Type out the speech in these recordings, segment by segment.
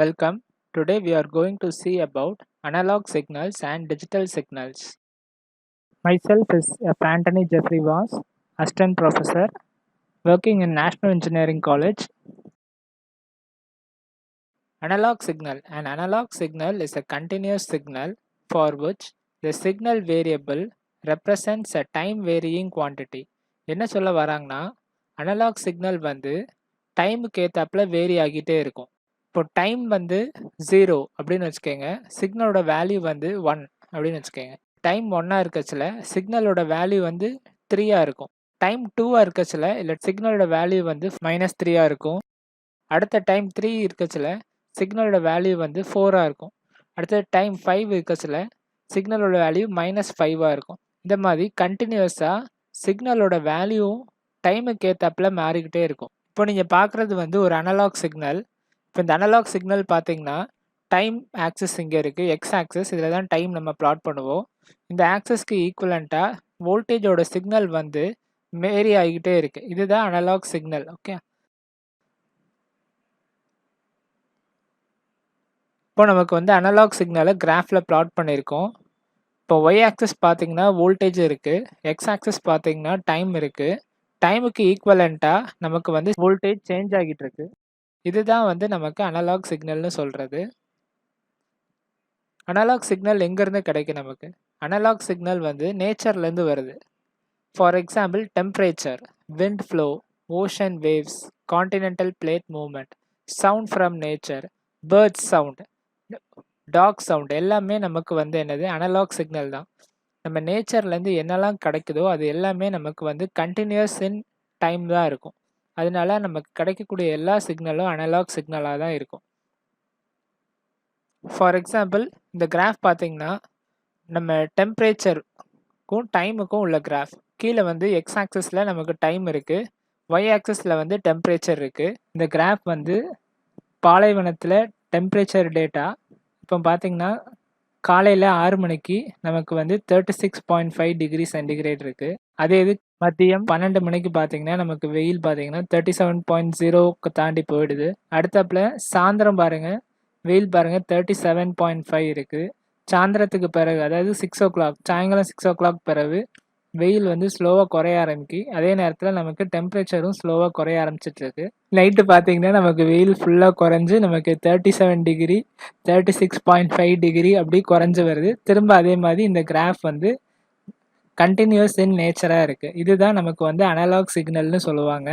Welcome. Today we are going to see about analog signals and digital signals. Myself is F. Anthony Jeffrey Voss, Assistant Professor, working in National Engineering College. Analog signal. An analog signal is a continuous signal for which the signal variable represents a time varying quantity. என்ன சொல்ல வராங்கன்னா analogue signal வந்து டைமுக்கு ஏத்தாப்புல vary ஆகிட்டே இருக்கும். இப்போ time வந்து 0 அப்படின்னு வச்சுக்கோங்க, சிக்னலோட வேல்யூ வந்து 1 அப்படின்னு வச்சுக்கோங்க. டைம் 1ஆ இருக்கச்சுல சிக்னலோட வேல்யூ வந்து 3ஆ இருக்கும். டைம் 2ஆ இருக்கச்சுல இல்லை சிக்னலோட வேல்யூ வந்து -3ஆ இருக்கும். அடுத்த டைம் 3 இருக்கச்சுல சிக்னலோட வேல்யூ வந்து 4ஆ இருக்கும். அடுத்த டைம் 5 இருக்கச்சுல சிக்னலோட வேல்யூ -5ஆ இருக்கும். இந்த மாதிரி கண்டினியூஸாக சிக்னலோட வேல்யூ டைமுக்கு ஏற்றாப்புல மாறிக்கிட்டே இருக்கும். இப்போ நீங்கள் பார்க்குறது வந்து ஒரு அனலாக் சிக்னல். இப்போ இந்த அனலாக் சிக்னல் பார்த்தீங்கன்னா டைம் ஆக்சிஸ் இங்கே இருக்குது, எக்ஸ் ஆக்சிஸ், இதில் தான் டைம் நம்ம பிளாட் பண்ணுவோம். இந்த ஆக்சிஸ்க்கு ஈக்குவலண்ட்டாக வோல்டேஜோட சிக்னல் வந்து வேரி ஆகிக்கிட்டே இருக்குது. இதுதான் அனலாக் சிக்னல். ஓகே, இப்போ நமக்கு வந்து அனலாக் சிக்னலை கிராஃபில் பிளாட் பண்ணியிருக்கோம். இப்போ ஒய் ஆக்சிஸ் பார்த்தீங்கன்னா வோல்டேஜ் இருக்குது, எக்ஸ் ஆக்சிஸ் பார்த்தீங்கன்னா டைம் இருக்குது. டைமுக்கு ஈக்குவலண்ட்டாக நமக்கு வந்து வோல்டேஜ் சேஞ்ச் ஆகிட்டு இருக்கு. இதுதான் வந்து நமக்கு அனலாக் சிக்னல்னு சொல்கிறது. அனலாக் சிக்னல் எங்கேருந்து கிடைக்கும் நமக்கு? அனலாக் சிக்னல் வந்து நேச்சர்லேருந்து வருது. For example temperature, wind flow, ocean waves, continental plate movement, sound from nature, birds sound, dog sound எல்லாமே நமக்கு வந்து என்னது அனலாக் சிக்னல் தான். நம்ம நேச்சர்லேருந்து என்னெல்லாம் கிடைக்குதோ அது எல்லாமே நமக்கு வந்து கண்டினியூஸ் இன் டைம் தான் இருக்கும். அதனால நமக்கு கிடைக்கக்கூடிய எல்லா சிக்னலும் அனலாக் சிக்னலாக தான் இருக்கும். ஃபார் எக்ஸாம்பிள் இந்த கிராஃப் பார்த்தீங்கன்னா நம்ம டெம்பரேச்சருக்கும் டைமுக்கும் உள்ள கிராஃப். கீழே வந்து எக்ஸ் ஆக்சிஸில் நமக்கு டைம் இருக்குது, ஒய் ஆக்சிஸில் வந்து டெம்பரேச்சர் இருக்குது. இந்த கிராஃப் வந்து பாலைவனத்தில் டெம்பரேச்சர் டேட்டா. இப்போ பார்த்தீங்கன்னா காலையில் 6 மணிக்கு நமக்கு வந்து 36.5 டிகிரி சென்டிகிரேட் இருக்குது. அதே இது மதியம் 12 மணிக்கு பார்த்தீங்கன்னா நமக்கு வெயில் பார்த்தீங்கன்னா 37.0க்கு தாண்டி போயிடுது. அடுத்தாப்புல சாயந்தரம் பாருங்கள், வெயில் பாருங்கள் 37.5 இருக்குது. சாயந்தரத்துக்கு பிறகு அதாவது 6 o'clock, சாயங்காலம் 6 o'clock பிறகு வெயில் வந்து ஸ்லோவாக குறைய ஆரம்பிக்கு. அதே நேரத்தில் நமக்கு டெம்பரேச்சரும் ஸ்லோவாக குறைய ஆரம்பிச்சிட்ருக்கு. நைட்டு பார்த்தீங்கன்னா நமக்கு வெயில் ஃபுல்லாக குறைஞ்சி நமக்கு 37 டிகிரி, 36.5 டிகிரி அப்படி குறைஞ்சி வருது. திரும்ப அதே மாதிரி இந்த கிராஃப் வந்து கண்டினியூஸ் இன் நேச்சராக இருக்குது. இதுதான் நமக்கு வந்து அனலாக் சிக்னல்னு சொல்லுவாங்க.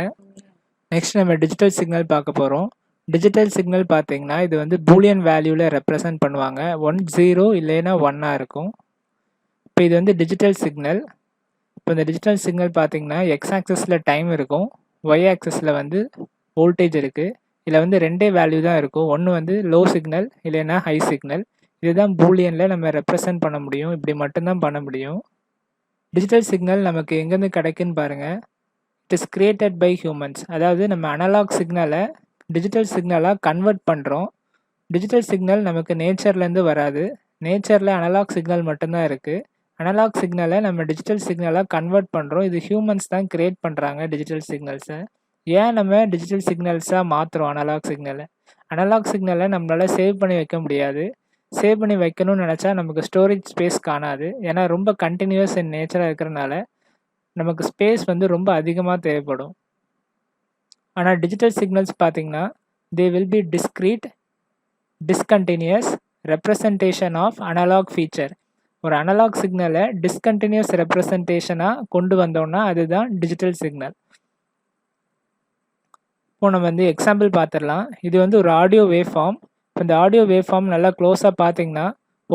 நெக்ஸ்ட் நம்ம டிஜிட்டல் சிக்னல் பார்க்க போகிறோம். டிஜிட்டல் சிக்னல் பார்த்தீங்கன்னா இது வந்து பூலியன் வேல்யூவில் ரெப்ரசன்ட் பண்ணுவாங்க. 1 0 இல்லைன்னா 1ஆ இருக்கும். இப்போ இது வந்து டிஜிட்டல் சிக்னல். இப்போ இந்த டிஜிட்டல் சிக்னல் பார்த்தீங்கன்னா எக்ஸ் ஆக்சிஸில் டைம் இருக்கும், ஒய் ஆக்சிஸில் வந்து வோல்டேஜ் இருக்குது. இதில் வந்து ரெண்டே வேல்யூ தான் இருக்கும். ஒன்று வந்து லோ சிக்னல் இல்லைன்னா ஹை சிக்னல். இதுதான் பூலியனில் நம்ம ரெப்ரசன்ட் பண்ண முடியும். இப்படி மட்டும்தான் பண்ண முடியும். டிஜிட்டல் சிக்னல் நமக்கு எங்கேருந்து கிடைக்குன்னு பாருங்கள். It is created by humans. அதாவது நம்ம அனலாக் சிக்னலை டிஜிட்டல் சிக்னலாக கன்வெர்ட் பண்ணுறோம். டிஜிட்டல் சிக்னல் நமக்கு நேச்சர்லேருந்து வராது. நேச்சரில் அனலாக் சிக்னல் மட்டும்தான் இருக்குது. அனலாக் சிக்னலை நம்ம டிஜிட்டல் சிக்னலாக கன்வெர்ட் பண்ணுறோம். இது ஹியூமன்ஸ் தான் கிரியேட் பண்ணுறாங்க டிஜிட்டல் சிக்னல்ஸை. ஏன் நம்ம டிஜிட்டல் சிக்னல்ஸாக மாற்றுறோம் அனலாக் சிக்னலை? அனலாக் சிக்னலை நம்மளால் சேவ் பண்ணி வைக்க முடியாது. சேவ் பண்ணி வைக்கணும்னு நினச்சா நமக்கு ஸ்டோரேஜ் ஸ்பேஸ் காணாது. ஏன்னா ரொம்ப கண்டினியூஸ் இன் நேச்சராக இருக்கிறனால நமக்கு ஸ்பேஸ் வந்து ரொம்ப அதிகமாக தேவைப்படும். ஆனால் டிஜிட்டல் சிக்னல்ஸ் பார்த்திங்கன்னா they will be discrete, discontinuous representation of analog feature. ஒரு அனலாக் சிக்னலை டிஸ்கண்டினியூஸ் ரெப்ரசன்டேஷனாக கொண்டு வந்தோம்னா அதுதான் டிஜிட்டல் சிக்னல். இப்போ நம்ம வந்து எக்ஸாம்பிள் பார்த்துடலாம். இது வந்து ஒரு ஆடியோ வேவ் ஃபார்ம். இப்போ இந்த ஆடியோ வேவ் ஃபார்ம் நல்லா க்ளோஸாக பார்த்தீங்கன்னா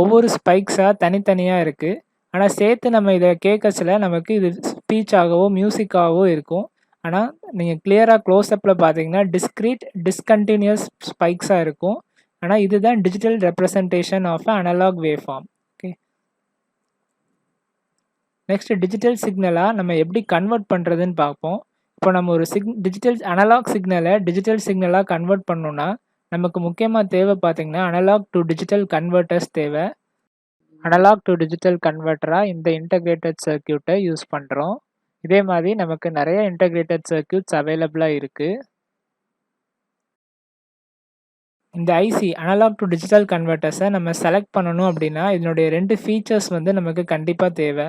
ஒவ்வொரு ஸ்பைக்ஸாக தனித்தனியாக இருக்குது. ஆனால் சேர்த்து நம்ம இதை கேட்கச்சில நமக்கு இது ஸ்பீச்சாகவோ மியூசிக்காகவோ இருக்கும். ஆனால் நீங்கள் கிளியராக க்ளோஸ்அப்பில் பார்த்தீங்கன்னா டிஸ்க்ரீட் டிஸ்கண்டினியூஸ் ஸ்பைக்ஸாக இருக்கும். ஆனால் இதுதான் digital representation of analog wave form. Okay, next digital சிக்னலாக நம்ம எப்படி கன்வெர்ட் பண்ணுறதுன்னு பார்ப்போம். இப்போ நம்ம ஒரு டிஜிட்டல் அனலாக் சிக்னலை டிஜிட்டல் சிக்னலாக கன்வெர்ட் பண்ணோன்னா நமக்கு முக்கியமாக தேவை பார்த்திங்கன்னா அனலாக் டு டிஜிட்டல் கன்வெர்ட்டர்ஸ் தேவை. அனலாக் டு டிஜிட்டல் கன்வெர்ட்டராக இந்த இன்டகிரேட்டட் சர்க்கியூட்டை யூஸ் பண்ணுறோம். இதே மாதிரி நமக்கு நிறைய இன்டகிரேட்டட் சர்க்கியூட்ஸ் அவைலபிளாக இருக்குது. இந்த ஐசி அனலாக் டு டிஜிட்டல் கன்வெர்ட்டர்ஸை நம்ம செலக்ட் பண்ணணும் அப்படின்னா இதனுடைய 2 ஃபீச்சர்ஸ் வந்து நமக்கு கண்டிப்பாக தேவை.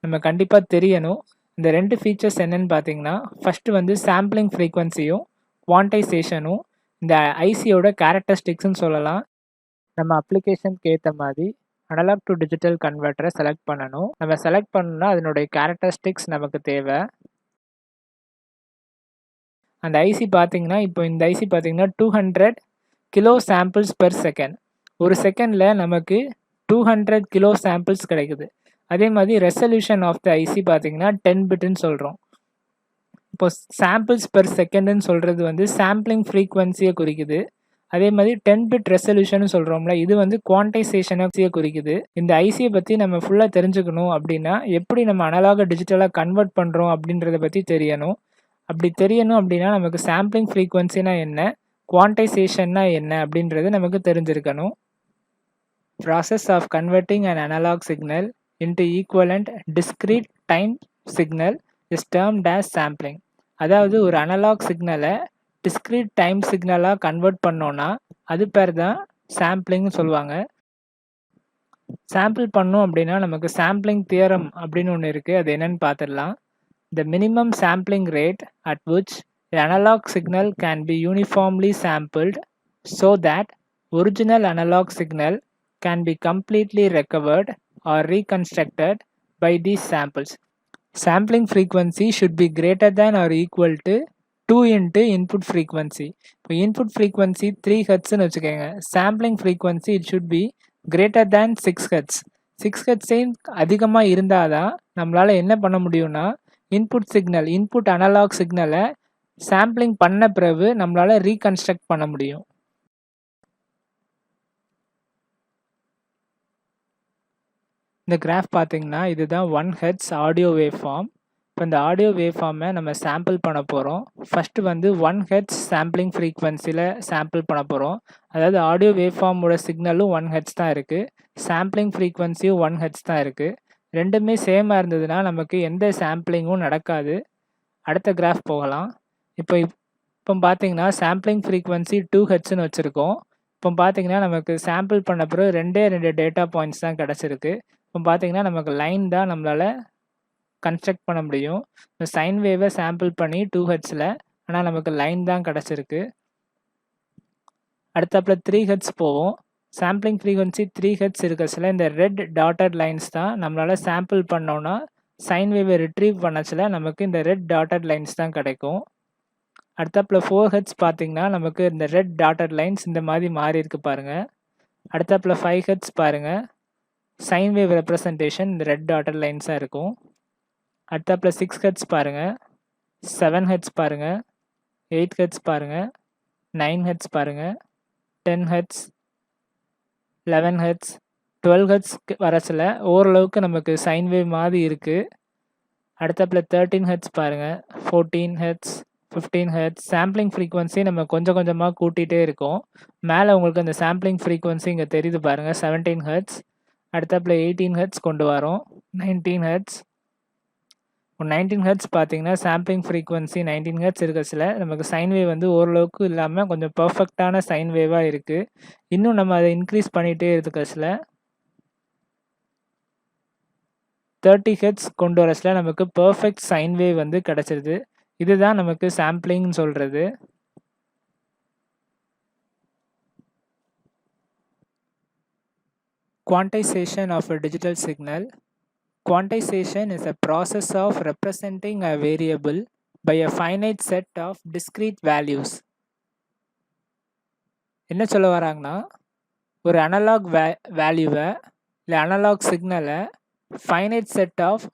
நம்ம கண்டிப்பாக தெரியணும். இந்த 2 ஃபீச்சர்ஸ் என்னன்னு பார்த்தீங்கன்னா, ஃபஸ்ட்டு வந்து சாம்பிளிங் ஃப்ரீக்வன்சியும் குவான்டைசேஷனும் இந்த ஐசியோட கேரக்டரிஸ்டிக்ஸ்ன்னு சொல்லலாம். நம்ம அப்ளிகேஷனுக்கு ஏற்ற மாதிரி அனலாக் டு டிஜிட்டல் கன்வெர்ட்டரை செலக்ட் பண்ணணும். நம்ம செலக்ட் பண்ணணும்னா அதனுடைய கேரக்டரிஸ்டிக்ஸ் நமக்கு தேவை. அந்த ஐசி பார்த்தீங்கன்னா, இப்போ இந்த ஐசி பார்த்தீங்கன்னா 200 கிலோ சாம்பிள்ஸ் பெர் செகண்ட். ஒரு செகண்டில் நமக்கு 200 கிலோ சாம்பிள்ஸ் கிடைக்குது. அதே மாதிரி ரெசல்யூஷன் ஆஃப் த ஐசி பார்த்தீங்கன்னா 10 பிட்னு சொல்கிறோம். இப்போ சாம்பிள்ஸ் பெர் செகண்டுன்னு சொல்கிறது வந்து சாம்பிளிங் ஃப்ரீக்வன்சியை குறிக்குது. அதே மாதிரி 10 பிட் ரெசல்யூஷன் சொல்கிறோம்ல, இது வந்து குவான்டைசேஷனை குறிக்குது. இந்த ஐசியை பற்றி நம்ம ஃபுல்லாக தெரிஞ்சுக்கணும் அப்படின்னா எப்படி நம்ம அனலாக டிஜிட்டலாக கன்வெர்ட் பண்ணுறோம் அப்படின்றத பற்றி தெரியணும். அப்படி தெரியணும் அப்படின்னா நமக்கு சாம்பிளிங் ஃப்ரீக்வன்சினா என்ன, குவான்டைசேஷன்னா என்ன அப்படின்றது நமக்கு தெரிஞ்சிருக்கணும். Process of converting an analog signal into equivalent discrete time signal is termed as sampling. அதாவது ஒரு அனலாக் சிக்னலை டிஸ்க்ரீட் டைம் சிக்னலாக கன்வெர்ட் பண்ணோன்னா அது பேர் தான் சாம்பிளிங்னு சொல்லுவாங்க. சாம்பிள் பண்ணோம் அப்படின்னா நமக்கு சாம்பிளிங் தியரம் அப்படின்னு ஒன்று இருக்குது. அது என்னன்னு பார்த்துடலாம். The minimum sampling rate at which the analog signal can be uniformly sampled so that original analog signal can be completely recovered or reconstructed by these samples. Sampling frequency should be greater than or equal to 2 into input frequency. இப்போ input frequency 3 Hz ன்னு வச்சுக்கோங்க. Sampling frequency it should be greater than 6 Hz. 6 Hz அதிகமாக இருந்தால் தான் நம்மளால் என்ன பண்ண முடியும்னா இன்புட் அனலாக் சிக்னலை சாம்பிளிங் பண்ண பிறகு நம்மளால் ரீகன்ஸ்ட்ரக்ட் பண்ண முடியும். இந்த கிராஃப் பார்த்தீங்கன்னா இதுதான் 1 Hz ஆடியோ வேவ் ஃபார்ம். இப்போ இந்த ஆடியோ வேவ் ஃபார்மை நம்ம சாம்பிள் பண்ண போகிறோம். ஃபஸ்ட்டு வந்து 1 Hz சாம்பிளிங் ஃப்ரீக்வன்சியில் சாம்பிள் பண்ண போகிறோம். அதாவது ஆடியோ வேவ் ஃபார்மோட சிக்னலும் 1 Hz தான் இருக்குது, சாம்பிளிங் ஃப்ரீக்வன்சியும் 1 Hz தான் இருக்குது. ரெண்டுமே சேமாக இருந்ததுன்னா நமக்கு எந்த சாம்பிளிங்கும் நடக்காது. அடுத்த கிராஃப் போகலாம். இப்போ பார்த்தீங்கன்னா சாம்பிளிங் ஃப்ரீக்வன்சி 2 Hzன்னு வச்சுருக்கோம். இப்போ பார்த்தீங்கன்னா நமக்கு சாம்பிள் பண்ண பிறகு 2 டேட்டா பாயிண்ட்ஸ் தான் கிடச்சிருக்கு. இப்போ பார்த்தீங்கன்னா நமக்கு லைன் தான் நம்மளால் கன்ஸ்ட்ரக்ட் பண்ண முடியும். இந்த சைன் வேவை சாம்பிள் பண்ணி 2 Hzல, ஆனால் நமக்கு லைன் தான் கிடச்சிருக்கு. அடுத்தப்பில் 3 Hz போவோம். சாம்பிளிங் ஃப்ரீக்வன்சி 3 Hz இருக்கச்சில இந்த ரெட் டாட்டட் லைன்ஸ் தான் நம்மளால் சாம்பிள் பண்ணோன்னா சைன் வேவை ரிட்ரீவ் பண்ணச்சில் நமக்கு இந்த ரெட் டாட்டட் லைன்ஸ் தான் கிடைக்கும். அடுத்தப்பில் 4 Hz பார்த்தீங்கன்னா நமக்கு இந்த ரெட் டாட்டட் லைன்ஸ் இந்த மாதிரி மாறி இருக்கு பாருங்கள். அடுத்தப்பில் 5 Hz பாருங்கள், சைன் வேவ் ரெப்ரசன்டேஷன் இந்த ரெட் டாட்டட் லைன்ஸாக இருக்கும். அடுத்தப்பில் 6 Hz பாருங்கள், 7 Hz பாருங்கள், 8 Hz பாருங்கள், 9 Hz பாருங்கள், 10 Hz, 11 Hz, 12 Hz வரச்சில் ஓரளவுக்கு நமக்கு சைன் வேவ் மாதிரி இருக்குது. அடுத்தப்பில் 13 Hz பாருங்கள், 14 Hz, 15 Hz. சாம்பிளிங் ஃப்ரீக்வன்சி நம்ம கொஞ்சம் கொஞ்சமாக கூட்டிகிட்டே இருக்கோம். மேலே உங்களுக்கு அந்த சாம்பிளிங் ஃப்ரீக்வன்சி இங்கே தெரியுது பாருங்கள், 17 Hz. அடுத்தப்பில் 18 Hz கொண்டு வரோம், 19 Hz. 19 Hz பார்த்தீங்கன்னா சாம்பிளிங் ஃப்ரீக்வன்சி 19 Hz இருக்கச்சில நமக்கு சைன் வேவ் வந்து ஓரளவுக்கு இல்லாமல் கொஞ்சம் பர்ஃபெக்டான சைன் வேவாக இருக்குது. இன்னும் நம்ம அதை இன்க்ரீஸ் பண்ணிகிட்டே இருக்கச்சில 30 Hz கொண்டு வரச்சில நமக்கு பர்ஃபெக்ட் சைன் வேவ் வந்து கிடச்சிருது. இதுதான் நமக்கு சாம்பிளிங்னு சொல்கிறது. Quantization of a digital signal. Quantization is a process of representing a variable by a finite set of discrete values. என்ன சொல்ல வராங்கன்னா, ஒரு அனலாக் வேல்யூவை இல்லை அனலாக் சிக்னலை ஃபைனைட் செட் ஆஃப்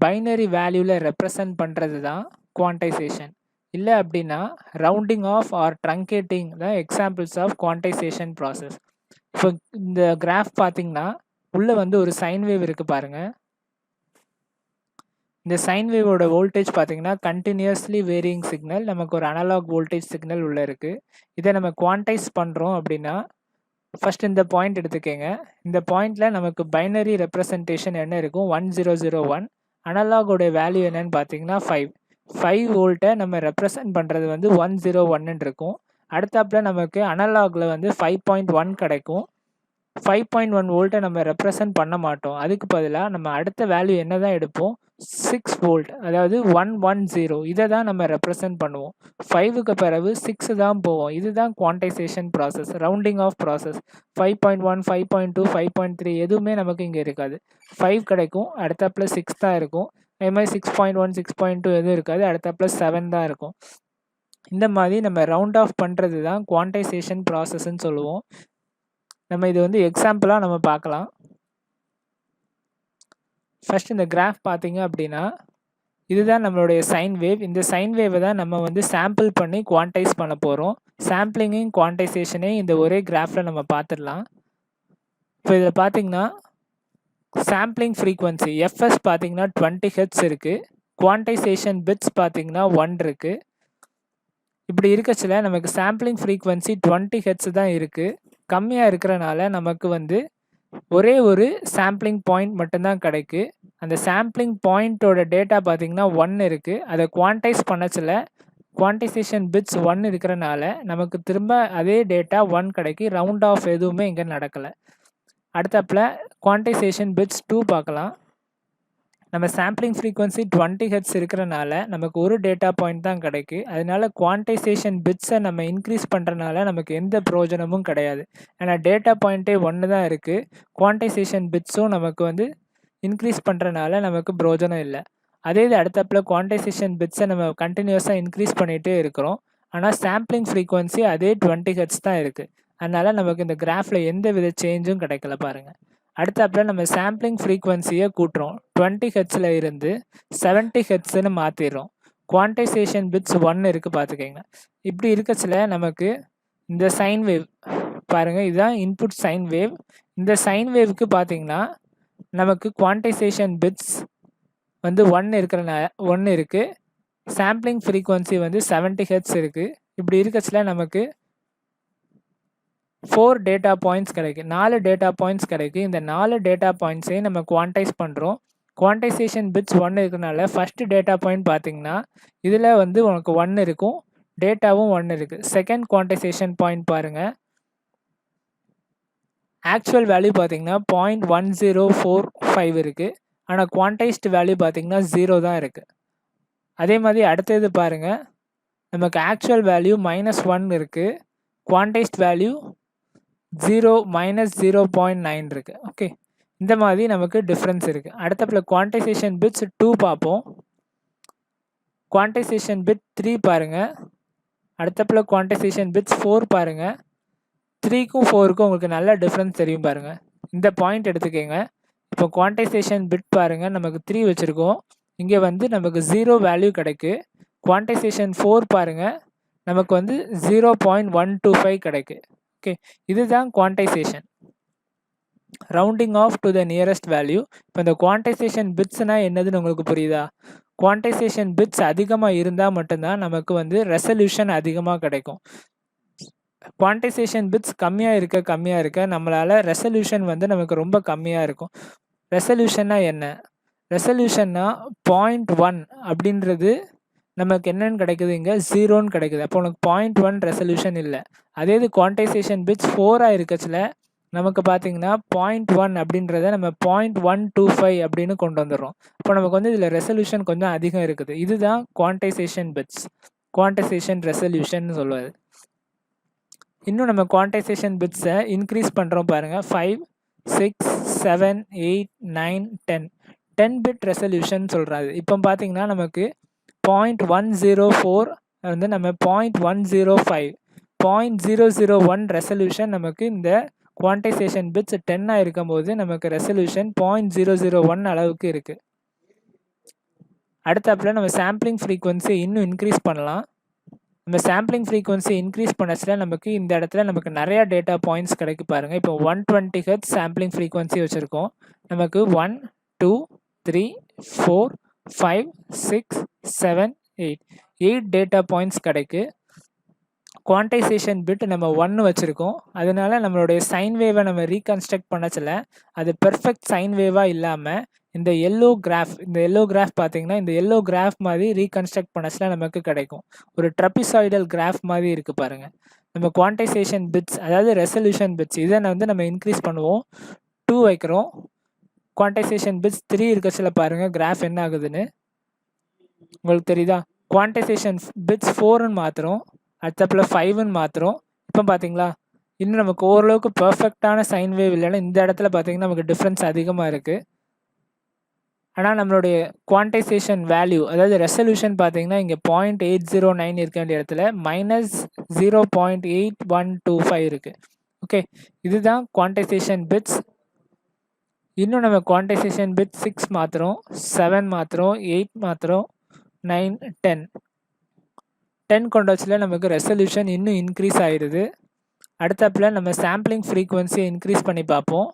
பைனரி வேல்யூவில் ரெப்ரசன்ட் பண்ணுறது தான் குவான்டைசேஷன். இல்லை அப்படின்னா ரவுண்டிங் ஆஃப் ஆர் ட்ரங்கேட்டிங் தான் எக்ஸாம்பிள்ஸ் ஆஃப் குவான்டைசேஷன் ப்ராசஸ். இப்போ இந்த கிராஃப் பார்த்தீங்கன்னா உள்ளே வந்து ஒரு சைன் வேவ் இருக்குது பாருங்கள். இந்த சைன் வேவோட வோல்டேஜ் பார்த்தீங்கன்னா கண்டினியூஸ்லி வேரியிங் சிக்னல், நமக்கு ஒரு அனலாக் வோல்டேஜ் சிக்னல் உள்ளே இருக்குது. இதை நம்ம குவான்டைஸ் பண்ணுறோம் அப்படின்னா ஃபஸ்ட் இந்த பாயிண்ட் எடுத்துக்கோங்க. இந்த பாயிண்டில் நமக்கு பைனரி ரெப்ரசன்டேஷன் என்ன இருக்கும், 1001. அனலாகோட வேல்யூ என்னன்னு பார்த்தீங்கன்னா 5 வோல்ட்டை நம்ம ரெப்ரசன்ட் பண்ணுறது வந்து 101 இருக்கும். அடுத்தாப்புல நமக்கு அனலாகில் வந்து 5.1 கிடைக்கும். 5.1 வோல்ட்டை நம்ம ரெப்ரசன்ட் பண்ண மாட்டோம். அதுக்கு பதிலாக நம்ம அடுத்த வேல்யூ என்ன தான் எடுப்போம், 6 வோல்ட், அதாவது 110, இதை தான் நம்ம ரெப்ரசன்ட் பண்ணுவோம். 5க்கு பிறகு 6 தான் போவோம். இதுதான் quantisation process, rounding off process. 5.1, 5.2, 5.3 எதுவுமே நமக்கு இங்கே இருக்காது. 5 கிடைக்கும், அடுத்தாப்புல 6 தான் இருக்கும். அதே மாதிரி 6.1, 6.2 எதுவும் இருக்காது, அடுத்தாப்புல 7 தான் இருக்கும். இந்த மாதிரி நம்ம ரவுண்ட் ஆஃப் பண்ணுறது தான் குவான்டைசேஷன் ப்ராசஸ்ன்னு சொல்லுவோம். நம்ம இது வந்து எக்ஸாம்பிளாக நம்ம பார்க்கலாம். ஃபர்ஸ்ட் இந்த கிராஃப் பார்த்தீங்க அப்படின்னா இதுதான் நம்மளுடைய சைன் வேவ். இந்த சைன் வேவை தான் நம்ம வந்து சாம்பிள் பண்ணி குவான்டைஸ் பண்ண போகிறோம். சாம்பிளிங்கையும் குவான்டைசேஷனையும் இந்த ஒரே கிராஃபில் நம்ம பார்த்துடலாம். இப்போ இதில் பார்த்தீங்கன்னா சாம்பிளிங் ஃப்ரீக்வன்சி எஃப்எஸ் பார்த்தீங்கன்னா 20 ஹெர்ட்ஸ் இருக்குது. குவான்டைசேஷன் பிட்ஸ் பார்த்தீங்கன்னா 1 இருக்குது. இப்படி இருக்கச்சில நமக்கு சாம்பிளிங் ஃப்ரீக்வன்சி 20 ஹெர்ட்ஸ் தான் இருக்குது. கம்மியாக இருக்கிறனால நமக்கு வந்து ஒரே ஒரு சாம்பிளிங் பாயிண்ட் மட்டும்தான் கிடைக்கு. அந்த சாம்பிளிங் பாயிண்ட்டோட டேட்டா பார்த்தீங்கன்னா 1 இருக்குது. அதை குவான்டைஸ் பண்ணச்சில் குவான்டைசேஷன் பிட்ஸ் 1 இருக்கிறனால நமக்கு திரும்ப அதே டேட்டா 1 கிடைக்கி. ரவுண்ட் ஆஃப் எதுவுமே இங்கே நடக்கலை. அடுத்தாப்புல குவான்டைசேஷன் பிட்ஸ் 2 பார்க்கலாம். நம்ம சாம்பிளிங் ஃப்ரீக்வன்சி 20 ஹெர்ட்ஸ் இருக்கிறனால நமக்கு ஒரு டேட்டா பாயிண்ட் தான் கிடைக்கு. அதனால குவான்டைசேஷன் பிட்ஸை நம்ம இன்க்ரீஸ் பண்ணுறனால நமக்கு எந்த பிரயோஜனமும் கிடையாது. ஏன்னா டேட்டா பாயிண்ட்டே 1 தான் இருக்குது. குவான்டைசேஷன் பிட்ஸும் நமக்கு வந்து இன்க்ரீஸ் பண்ணுறனால நமக்கு பிரயோஜனம் இல்லை. அதே இது அடுத்தாப்புல குவான்டைசேஷன் பிட்ஸை நம்ம கண்டினியூஸாக இன்க்ரீஸ் பண்ணிகிட்டே இருக்கிறோம். ஆனால் சாம்பிளிங் ஃப்ரீக்வன்சி அதே 20 ஹெர்ட்ஸ் தான் இருக்குது. அதனால் நமக்கு இந்த கிராஃபில் எந்த வித சேஞ்சும் கிடைக்கல பாருங்கள். அடுத்தாப்புல நம்ம சாம்பிளிங் ஃப்ரீக்வன்சியை கூட்டுறோம். 20 ஹெர்ட்ஸில் இருந்து 70 ஹெர்ட்ஸ்ன்னு மாற்றிடுறோம். குவான்டைசேஷன் பிட்ஸ் 1 இருக்குது பார்த்துக்கோங்க. இப்படி இருக்கச்சில நமக்கு இந்த சைன் வேவ் பாருங்கள், இதுதான் இன்புட் சைன் வேவ். இந்த சைன் வேவுக்கு பார்த்தீங்கன்னா நமக்கு குவான்டைசேஷன் பிட்ஸ் வந்து 1 இருக்குது. சாம்பிளிங் ஃப்ரீக்வன்சி வந்து 70 ஹெர்ட்ஸ் இருக்குது. இப்படி இருக்கச்சில நமக்கு 4 டேட்டா பாயிண்ட்ஸ் கிடைக்கு, 4 டேட்டா பாயிண்ட்ஸ் கிடைக்கு. இந்த 4 டேட்டா பாயிண்ட்ஸையும் நம்ம குவான்டைஸ் பண்ணுறோம். குவான்டைசேஷன் பிட்ஸ் 1 இருக்கிறனால ஃபஸ்ட்டு டேட்டா பாயிண்ட் பார்த்தீங்கன்னா இதில் வந்து உனக்கு 1 இருக்கும், டேட்டாவும் 1 இருக்குது. செகண்ட் குவான்டைசேஷன் பாயிண்ட் பாருங்கள், ஆக்சுவல் வேல்யூ பார்த்தீங்கன்னா 0.1045 இருக்குது. ஆனால் குவான்டைஸ்டு வேல்யூ பார்த்தீங்கன்னா 0 தான் இருக்குது. அதே மாதிரி அடுத்தது பாருங்கள், நமக்கு ஆக்சுவல் வேல்யூ -1 இருக்குது, குவான்டைஸ்ட் வேல்யூ 0-0.9 இருக்குது. ஓகே, இந்த மாதிரி நமக்கு டிஃப்ரென்ஸ் இருக்குது. அடுத்தப்பில் குவான்டைசேஷன் பிட்ஸ் 2 பார்ப்போம். குவான்டைசேஷன் பிட் 3 பாருங்கள். அடுத்தப்பில் குவான்டைசேஷன் பிட்ஸ் 4 பாருங்கள். 3க்கும் 4க்கும் உங்களுக்கு நல்ல டிஃப்ரென்ஸ் தெரியும் பாருங்கள். இந்த பாயிண்ட் எடுத்துக்கோங்க. இப்போ குவான்டைசேஷன் பிட் பாருங்கள், நமக்கு 3 வச்சுருக்கோம், இங்கே வந்து நமக்கு 0 வேல்யூ கிடைக்கு. குவான்டைசேஷன் 4 பாருங்கள், நமக்கு வந்து 0.125 கிடைக்கு. ஓகே, இதுதான் quantisation, rounding off to the nearest value. இப்போ இந்த குவான்டைசேஷன் பிட்ஸ்னால் என்னதுன்னு உங்களுக்கு புரியுதா? குவான்டைசேஷன் பிட்ஸ் அதிகமாக இருந்தால் மட்டும்தான் நமக்கு வந்து ரெசல்யூஷன் அதிகமாக கிடைக்கும். குவான்டைசேஷன் பிட்ஸ் கம்மியாக இருக்க நம்மளால் ரெசல்யூஷன் வந்து நமக்கு ரொம்ப கம்மியாக இருக்கும். ரெசல்யூஷன்னா என்ன? ரெசல்யூஷன்னா 0.1 அப்படின்றது நமக்கு என்னென்னு கிடைக்குது, இங்கே 0ன்னு கிடைக்குது. அப்போ உனக்கு 0.1 ரெசல்யூஷன் இல்லை. அதே இது குவான்டைசேஷன் பிட்ஸ் 4 இருக்கச்சில் நமக்கு பார்த்தீங்கன்னா 0.1 அப்படின்றத நம்ம 0.125 அப்படின்னு கொண்டு வந்துடுறோம். அப்போ நமக்கு வந்து இதில் ரெசல்யூஷன் கொஞ்சம் அதிகம் இருக்குது. இதுதான் குவான்டைசேஷன் பிட்ஸ், குவான்டைசேஷன் ரெசல்யூஷன் சொல்லுவாது. இன்னும் நம்ம குவான்டைசேஷன் பிட்ஸை இன்க்ரீஸ் பண்ணுறோம் பாருங்கள். 5, 6, 7, 8, 9, 10 பிட் ரெசல்யூஷன் சொல்கிறாரு. இப்போ பார்த்தீங்கன்னா நமக்கு 0.104 வந்து நம்ம 0.105, 0.001 ரெசல்யூஷன் நமக்கு இந்த குவான்டைசேஷன் பிட்ஸ் 10 இருக்கும்போது நமக்கு ரெசல்யூஷன் 0.001 அளவுக்கு இருக்குது. அடுத்தாப்புல நம்ம சாம்பிளிங் ஃப்ரீக்வன்சி இன்னும் இன்க்ரீஸ் பண்ணலாம். நம்ம சாம்பிளிங் ஃப்ரீக்வன்சி இன்க்ரீஸ் பண்ணச்சுல நமக்கு இந்த இடத்துல நமக்கு நிறையா டேட்டா பாயிண்ட்ஸ் கிடைக்கு பாருங்கள். இப்போ 120 ஹெர்ட்ஸ் சாம்பிளிங் ஃப்ரீக்வன்சி வச்சுருக்கோம். நமக்கு 1, 2, 3, 4, 5, 6, 7, 8 டேட்டா பாயிண்ட்ஸ் கிடைக்கு. குவான்டைசேஷன் பிட் நம்ம 1 வச்சுருக்கோம். அதனால நம்மளுடைய சைன் வேவை நம்ம ரீகன்ஸ்ட்ரக்ட் பண்ணச்சில் அது பெர்ஃபெக்ட் சைன் வேவாக இல்லாமல் இந்த எல்லோ கிராஃப் பார்த்தீங்கன்னா இந்த எல்லோ கிராஃப் மாதிரி ரீகன்ஸ்ட்ரக்ட் பண்ணச்சில் நமக்கு கிடைக்கும். ஒரு ட்ரபிசாய்டல் கிராஃப் மாதிரி இருக்குது பாருங்கள். நம்ம குவான்டைசேஷன் பிட்ஸ் அதாவது ரெசல்யூஷன் பிட்ஸ் இதை வந்து நம்ம இன்க்ரீஸ் பண்ணுவோம். 2 வைக்கிறோம். குவான்டைசேஷன் பிட்ஸ் 3 இருக்கச்சில பாருங்கள் கிராஃப் என்ன ஆகுதுன்னு உங்களுக்கு தெரியுதா? குவான்டைசேஷன் பிட்ஸ் 4ன்னு மாற்றுறோம். அடுத்தப்பில் 5ன்னு மாற்றுறோம். இப்போ பார்த்தீங்களா இன்னும் நமக்கு ஓரளவுக்கு பர்ஃபெக்டான சைன் வேவ் இல்லைன்னா இந்த இடத்துல பார்த்தீங்கன்னா நமக்கு டிஃப்ரென்ஸ் அதிகமாக இருக்குது. ஆனால் நம்மளுடைய குவான்டைசேஷன் வேல்யூ அதாவது ரெசல்யூஷன் பார்த்தீங்கன்னா இங்கே 0.809 இருக்க வேண்டிய இடத்துல -0.8125 இருக்குது. ஓகே, இதுதான் குவான்டைசேஷன் பிட்ஸ். இன்னும் நம்ம குவான்டைசேஷன் பிட் 6 மாற்றுறோம், 7 மாற்றுறோம், 8 மாற்றுறோம், 9, 10 கொண்டு வச்சுல நமக்கு ரெசல்யூஷன் இன்னும் இன்க்ரீஸ் ஆயிடுது. அடுத்தப்பில் நம்ம சாம்பிளிங் ஃப்ரீக்குவன்சியை இன்க்ரீஸ் பண்ணி பார்ப்போம்.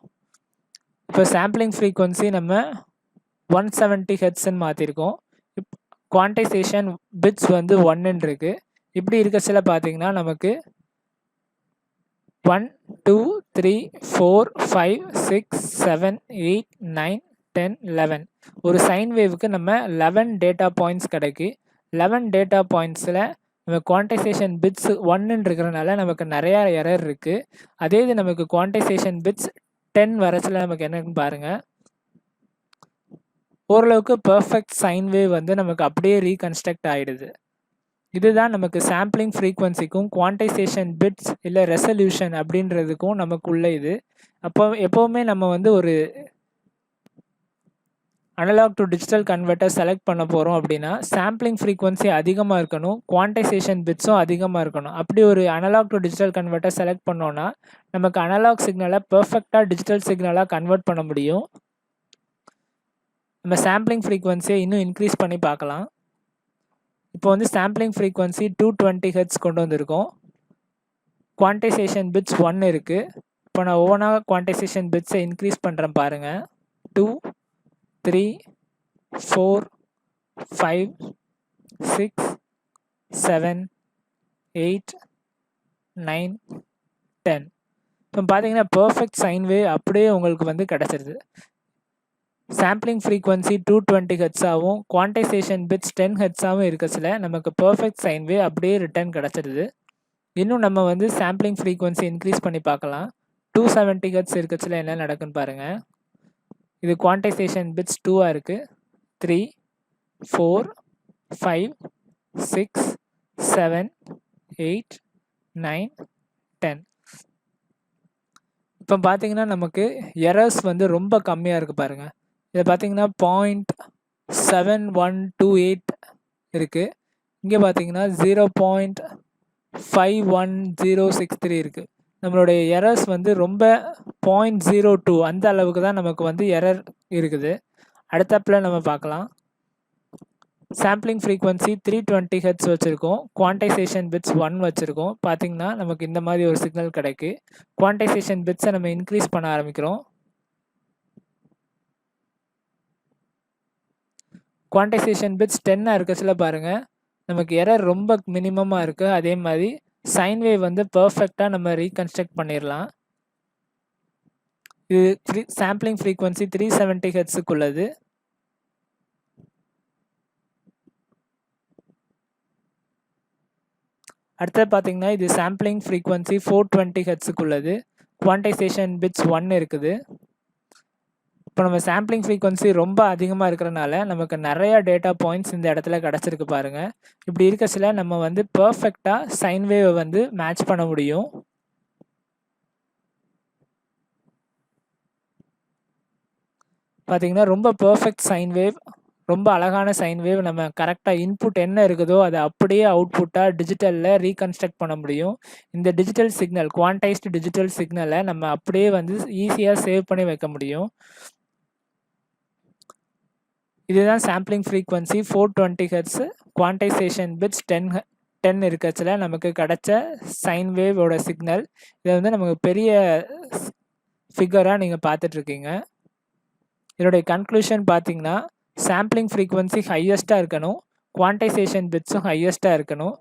இப்போ சாம்பிளிங் ஃப்ரீக்குவன்சி நம்ம 170 ஹெர்ட்ஸ்ன்னு மாற்றிருக்கோம். குவான்டைசேஷன் பிட்ஸ் வந்து 1ன்னு இருக்குது. இப்படி இருக்கச்சில பார்த்தீங்கன்னா நமக்கு 1, 2, 3, 4, 5, 6, 7, 8, 9, 10, 11 ஒரு சைன் வேவுக்கு நம்ம 11 டேட்டா பாயிண்ட்ஸ் கிடைக்கு. 11 டேட்டா பாயிண்ட்ஸில் நம்ம குவான்டைசேஷன் பிட்ஸ் 1ன்னு இருக்கிறனால நமக்கு நிறையா எரர் இருக்குது. அதே இது நமக்கு குவான்டைசேஷன் பிட்ஸ் 10 வரச்சில் நமக்கு என்னன்னு பாருங்கள், ஓரளவுக்கு பர்ஃபெக்ட் சைன் வேவ் வந்து நமக்கு அப்படியே ரீகன்ஸ்ட்ரக்ட் ஆகிடுது. இதுதான் நமக்கு சாம்பிளிங் ஃப்ரீக்வன்சிக்கும் குவான்டைசேஷன் பிட்ஸ் இல்லை ரெசல்யூஷன் அப்படின்றதுக்கும் நமக்குள்ள இது. அப்போ எப்போவுமே நம்ம வந்து ஒரு analog to digital converter select பண்ண போகிறோம் அப்படின்னா சாம்பிளிங் ஃப்ரீக்வன்சி அதிகமாக இருக்கணும், குவான்டைசேஷன் பிட்ஸும் அதிகமாக இருக்கணும். அப்படி ஒரு analog to digital converter select பண்ணோன்னா நமக்கு அனலாக் சிக்னலை பர்ஃபெக்டாக டிஜிட்டல் சிக்னலாக கன்வெர்ட் பண்ண முடியும். நம்ம சாம்பிளிங் ஃப்ரீக்வன்சியை இன்னும் இன்க்ரீஸ் பண்ணி பார்க்கலாம். இப்போ வந்து சாம்பிளிங் ஃப்ரீக்வன்சி 220 ஹெர்ட்ஸ் கொண்டு வந்திருக்கோம். குவான்டைசேஷன் பிட்ஸ் 1 இருக்குது. இப்போ நான் ஒவ்வொன்றாக குவான்டைசேஷன் பிட்ஸை இன்க்ரீஸ் பண்ணுறேன் பாருங்கள். 2, 3, 4, 5, 6, 7, 8, 9, 10 இப்போ பார்த்தீங்கன்னா பர்ஃபெக்ட் சைன் வேவ் அப்படியே உங்களுக்கு வந்து கிடச்சிருது. சாம்பிளிங் ஃப்ரீக்வன்சி 220 ஹெர்ட்ஸாகவும் குவான்டைசேஷன் பிட்ஸ் 10 ஹெர்ட்ஸாகவும் இருக்கச்சில நமக்கு பர்ஃபெக்ட் சைன் வேவ் அப்படியே ரிட்டர்ன் கிடச்சிருது. இன்னும் நம்ம வந்து சாம்பிளிங் ஃப்ரீக்வன்சி இன்க்ரீஸ் பண்ணி பார்க்கலாம். 270 ஹெர்ட்ஸ் இருக்கச்சில என்ன நடக்குன்னு பாருங்கள். இது குவான்டைசேஷன் பிட்ஸ் 2ஆக இருக்குது. 3, 4, 5, 6, 7, 8, 9, 10 இப்போ பார்த்தீங்கன்னா நமக்கு எரர்ஸ் வந்து ரொம்ப கம்மியாக இருக்குது பாருங்கள். இதை பார்த்தீங்கன்னா 0.7128 இருக்குது. இங்கே பார்த்தீங்கன்னா 0.51063 இருக்குது. நம்மளுடைய எரர்ஸ் வந்து ரொம்ப 0.02 அந்த அளவுக்கு தான் நமக்கு வந்து எரர் இருக்குது. அடுத்தப்பில் நம்ம பார்க்கலாம். சாம்பிளிங் ஃப்ரீக்வன்சி 320 ஹெர்ட்ஸ் வச்சுருக்கோம். குவான்டைசேஷன் பிட்ஸ் 1 வச்சுருக்கோம். பார்த்திங்கன்னா நமக்கு இந்த மாதிரி ஒரு சிக்னல் கிடைக்கு. குவான்டைசேஷன் பிட்ஸை நம்ம இன்க்ரீஸ் பண்ண ஆரம்பிக்கிறோம். குவான்டைசேஷன் பிட்ஸ் 10 இருக்கச்சில பாருங்கள் நமக்கு எரர் ரொம்ப மினிமமாக இருக்குது. அதே மாதிரி சைன் வேவ் வந்து பர்ஃபெக்டாக நம்ம ரீகன்ஸ்ட்ரக்ட் பண்ணிடலாம். இது சாம்பிளிங் ஃப்ரீக்வன்சி 370 ஹெர்ட்ஸுக்குள்ளது. அடுத்தது பார்த்தீங்கன்னா இது சாம்பிளிங் ஃப்ரீக்வன்சி 420 ஹெர்ட்ஸுக்குள்ளது. குவான்டைசேஷன் பிட்ஸ் 1 இருக்குது. இப்போ நம்ம சாம்பிளிங் ஃப்ரீக்வன்சி ரொம்ப அதிகமாக இருக்கிறனால நமக்கு நிறையா டேட்டா பாயிண்ட்ஸ் இந்த இடத்துல கிடச்சிருக்கு பாருங்கள். இப்படி இருக்கச்சில நம்ம வந்து பர்ஃபெக்டாக சைன் வேவை வந்து மேட்ச் பண்ண முடியும். பார்த்தீங்கன்னா ரொம்ப பர்ஃபெக்ட் சைன் வேவ், ரொம்ப அழகான சைன் வேவ். நம்ம கரெக்டாக இன்புட் என்ன இருக்குதோ அதை அப்படியே அவுட்புட்டாக டிஜிட்டலில் ரீகன்ஸ்ட்ரக்ட் பண்ண முடியும். இந்த டிஜிட்டல் சிக்னல் குவான்டைஸ்டு டிஜிட்டல் சிக்னலை நம்ம அப்படியே வந்து ஈஸியாக சேவ் பண்ணி வைக்க முடியும். இதுதான் sampling frequency 420 hertz. Quantisation bits 10 இருக்கச்சில நமக்கு கிடைச்ச சைன் வேவோட சிக்னல். இதை வந்து நமக்கு பெரிய ஃபிகராக நீங்கள் பார்த்துட்ருக்கீங்க. இதோடைய கன்க்ளூஷன் பார்த்தீங்கன்னா சாம்பிளிங் ஃப்ரீக்வன்சி ஹையஸ்ட்டாக இருக்கணும், குவான்டைசேஷன் பிட்ஸும் ஹையஸ்ட்டாக இருக்கணும்.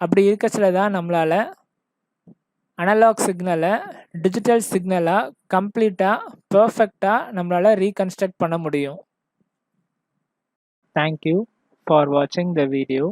அப்படி இருக்கச்சில தான் நம்மளால் அனலாக் சிக்னலை டிஜிட்டல் சிக்னலாக கம்ப்ளீட்டாக பர்ஃபெக்டாக நம்மளால் ரீகன்ஸ்ட்ரக்ட் பண்ண முடியும். Thank you for watching the video.